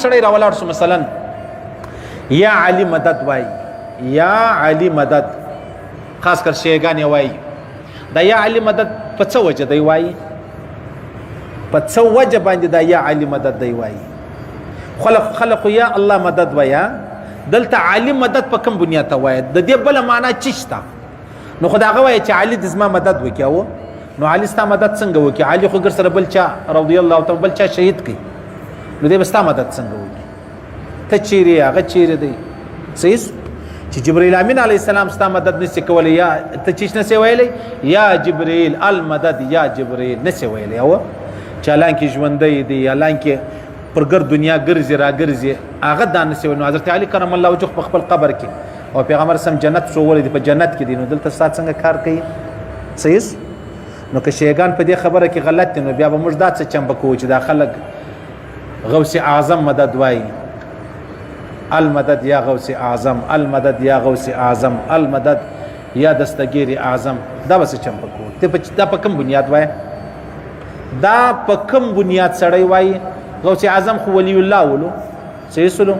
سړی راولاړ شو مثلا یا علی مدد وای یا علی مدد خاص کر شیګان وای دا یا علی مدد په څه وجه دی وای په څه وجه باندې دا یا علی مدد دی وای خلق یا الله مدد ویا دلته علی مدد په کوم بنیاد ته وای د دې بل معنا چشتا نو خدای وای چې علی د زما مدد وکاو نو علی ستا مدد څنګه وکي علی خو ګر سره بل چا رضی الله تعالی بل چا شهید کی نو دې بستا مدد څنګه وکي ته چیرې هغه چیرې دی صحیح چې جبرئیل امین علی السلام ستا مدد نشي کولای یا ته چیش نه سی ویلې یا جبرئیل المدد یا جبرئیل نشي ویلې او چالان کې ژوندې دی اعلان کې پرګر دنیا ګرځي را ګرځي هغه دان نشي نو حضرت علی کرم الله وجه په خپل قبر کې او پیغمبر سم جنت شو ولې په جنت کې دی نو دلته سات څنګه کار کوي صحیح نو که شیګان په دې خبره کې غلط نو بیا به موږ دا څه چمبکو چې دا خلک غوث اعظم مدد وای المدد یا غوث اعظم المدد یا غوث اعظم المدد یا دستگیر اعظم دا بس چمبکو ته دا په کوم بنیاد وای دا په کوم بنیاد سړی وای غوث اعظم خو ولی الله ولو صحیح سلو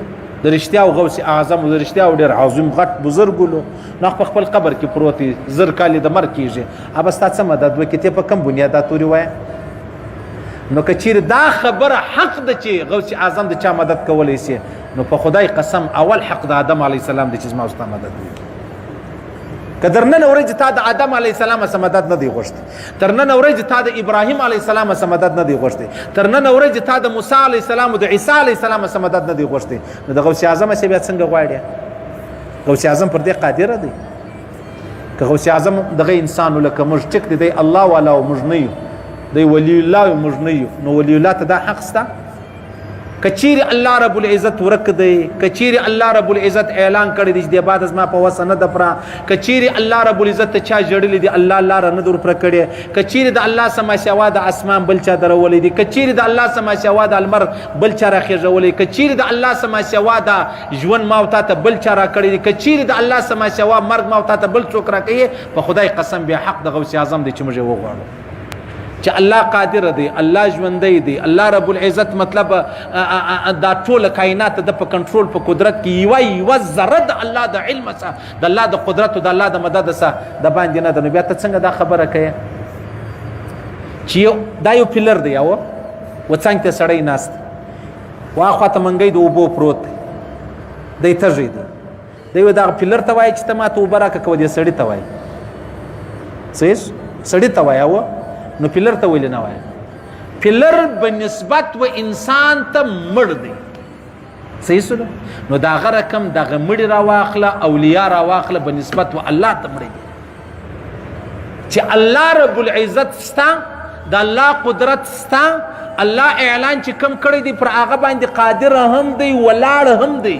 د رښتیا او غوث اعظم د رښتیا او ډیر عظیم غټ بزرګ ولو نو په خپل قبر کې پروتي زر کالی د مر کیږي اب ستا څه مدد وکي ته په کوم بنیاد توري وای نو کچیر دا خبره حق ده چې غوث اعظم د چا مدد کولای شي نو په خدای قسم اول حق د آدم علی السلام د چې ما واست مدد وکي کدرنه ورځ ته د آدم علی السلام سره مدد نه دی غوښتي ترنه ورځ ته د ابراهیم علی السلام سره مدد نه دی غوښتي ترنه ورځ ته د موسی علی السلام او د عیسی علی السلام سره مدد نه دی غوښتي نو د غوث اعظم سره بیا څنګه غواړي غوث اعظم پر دې قادر دی که غوث اعظم دغه انسان لکه موږ ټیک دی الله والا او موږ نه یو دی ولی الله موږ نه یو نو ولی الله ته دا حق ستا کچیر الله رب العزت ورک دی کچیر الله رب العزت اعلان کړی دی د بعد از ما په وسنه د پرا کچیر الله رب العزت چا جړلی دی الله لار نه در پر کړی کچیر د الله سما سوا د اسمان بل چا درولې دی کچیر د الله سما سوا د المر بل چا راخېژولې کچیر د الله سما سوا د ژوند ماوتا ته بل چا را کړی دی کچیر د الله سما سوا مرګ ماوتا ته بل څوک را کوي په خدای قسم به حق د غوث اعظم دی چې موږ وغواړو چې الله قادر دی الله ژوندی دی الله رب العزت مطلب دا ټول کائنات د په کنټرول په قدرت کې یو ذره د الله د علم سره د الله د قدرت او د الله د مدد سره د باندې نه د نو بیا ته څنګه دا خبره کوي چې دا یو پلر دی او وڅنګ ته سړی ناست واخوا ته منګي د اوبو پروت دی تږي دی دا پلر ته وای چې ته ما ته وبراکه کو دې سړی ته وای صحیح سړی ته وای او نو پلر ته ویل نه وای پلر بنسبت و انسان ته مړ دی صحیح سره نو دا غره کم دغه مړی را واخله اولیاء را واخله بنسبت و الله ته مړ دی چې الله رب العزت ستا د الله قدرت ستا الله اعلان چې کم کړی دی پر هغه باندې قادر هم دی ولاړ هم دی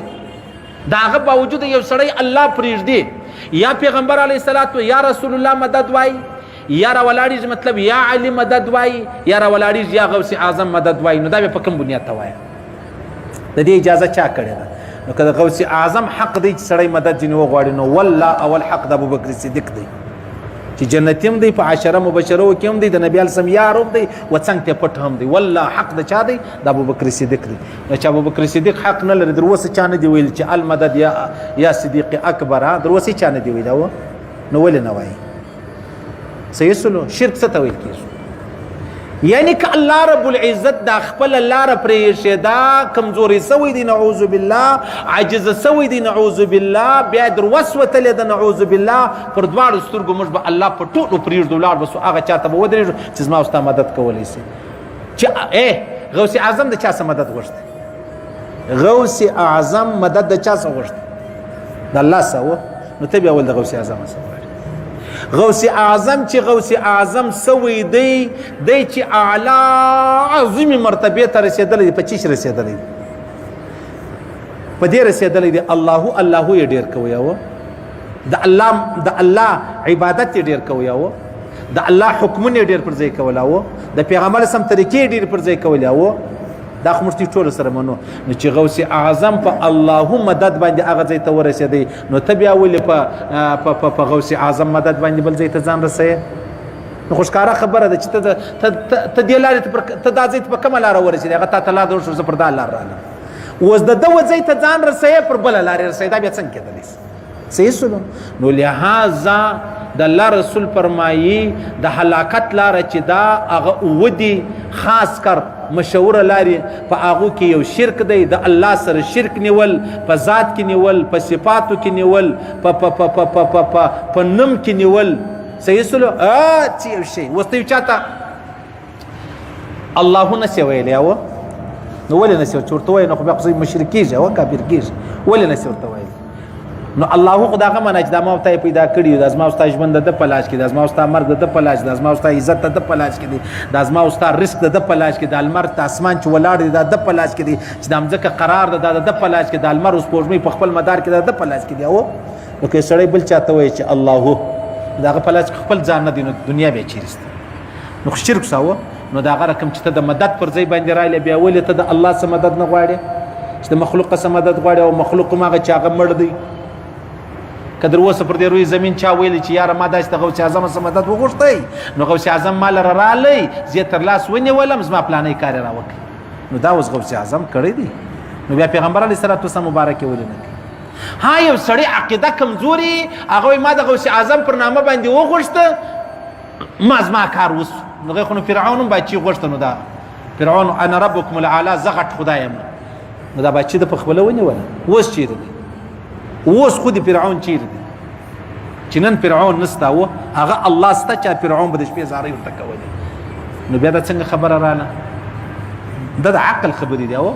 داغه باوجود یو سړی الله پرېږدي یا پیغمبر علیه الصلاۃ یا رسول الله مدد وای یا را ولاړیږي مطلب یا علی مدد وای یا را ولاړیږي یا غوث اعظم مدد وای نو دا په کوم بنیاد ته وای د دې اجازه چا کړی ده نو کله غوث اعظم حق دی چې سړی مدد جنو غواړي نو والله اول حق د ابوبکر صدیق دی چې جنتیم دی په عشره مبشره کې هم دی د نبی السلام یار هم دی و څنګه ته پټ هم دی والله حق د چا دی د ابوبکر صدیق دی نو چې ابوبکر صدیق حق نه لري دروسه چا نه دی ویل چې المدد یا صدیق اکبر دروسه چا نه دی ویل نو ول نه وای صحیح سلو شرک څه ته ویل کیږي یعنی که الله رب العزت دا خپل لار پرې دا کمزوري سوی دی نعوذ بالله عجز سوی دی نعوذ بالله بیا در وسوته له نعوذ بالله پر دواړو سترګو موږ به الله په ټولو پرېږدو لاړ بس هغه چاته به ودرېږو چې زما او مدد کولی شي چې غوث اعظم د چا سره مدد غوښتي غوث اعظم مدد د چا سره غوښتي د الله سره نو ته بیا ول د غوث اعظم سره غوث اعظم چې غوث اعظم سوی دی چې اعلی عظیم مرتبه ته رسیدلی په چیش رسیدلی په دې رسیدلی دی الله یې ډیر کوي او د الله عبادت یې ډیر کوي او د الله حکمونه ډیر پر ځای کول او د پیغمبر سم طریقې ډیر پر ځای کول او دا خو مشتي ټول سره منو نو چې غوث اعظم په الله مدد باندې هغه ځای ته ورسېدی نو ته بیا ولې په غوث اعظم مدد باندې بل ځای ته ځان رسې نو خو ښکاره خبره ده چې ته دې لارې ته دا ځای ته په کومه لاره ورسېدې هغه تا ته لار در شو زه پر دا لار راغلم اوس د ده وځئ ته ځان رسوي پر بله لارې رسوي دا بیا څنګه کېدلی شي صحیح سلو نو لہذا د الله رسول فرمایي د هلاکت لاره چې دا هغه ودي خاص کر مشهوره لارې په هغو کې یو شرک دی د الله سره شرک نیول په ذات کې نیول په صفاتو کې نیول په نوم کې نیول صحیح سلو چې یو شی اوس ته چاته الله نسی ویلی او نو ولې نسی ورته وایي نو خو بیا خو مشرک کېږي او کافر کېږي ولې نسی ورته وایي نو الله خو دغه منه چې دا ما ورته پیدا کړي دا زما ستا ژوند د په لاس کې دا زما ستا مرګ د په لاس کې دا زما ستا عزت د په لاس کې دی دا زما ستا رزق د په لاس کې د المر ته اسمان چې ولاړ دی دا د په لاس کې دی چې د ځمکه قرار ده د په لاس کې د المر اوس پوجمې په خپل مدار کې د په لاس کې دی او نو که سړی بل چاته وایي چې الله دغه په لاس خپل ځان نه دی نو دنیا به چیرسته نو شرک ساوه نو دا غره کوم چې ته د مدد پر ځای باندې رااله بیا ولې ته د الله سره مدد نه غواړې چې د مخلوق سره مدد غواړې او مخلوق ماغه چې هغه مړ دی کدر اوسه پر دې روی زمين چا ویل چې یاره ما داسې د غوث اعظم سره مدد وغوښتئ نو غوث اعظم مال رالی زه تر لاس ونیولم زما پلانې کار راوکړي نو دا اوس غوث اعظم کړی دی نو بیا پیغمبر علیه الصلاه والسلام مبارک ولنه ها یو سړی عقیده کمزوري هغه ما د غوث اعظم پر نامه باندې وغوښته ما زما کار وس نو غو فرعون باچی غوښته نو دا فرعون انا ربکم الاعلى زغت خدایم نو دا باچی د پخبلونی ولا وس چیرې دی اوس خو د فرعون چیرې دی چې نن فرعون نستا و هغه الله ستا چې فرعون به د شپې زارۍ ورته کولې نو بیا دا څنګه خبره رااله دا د عقل خبرې دی او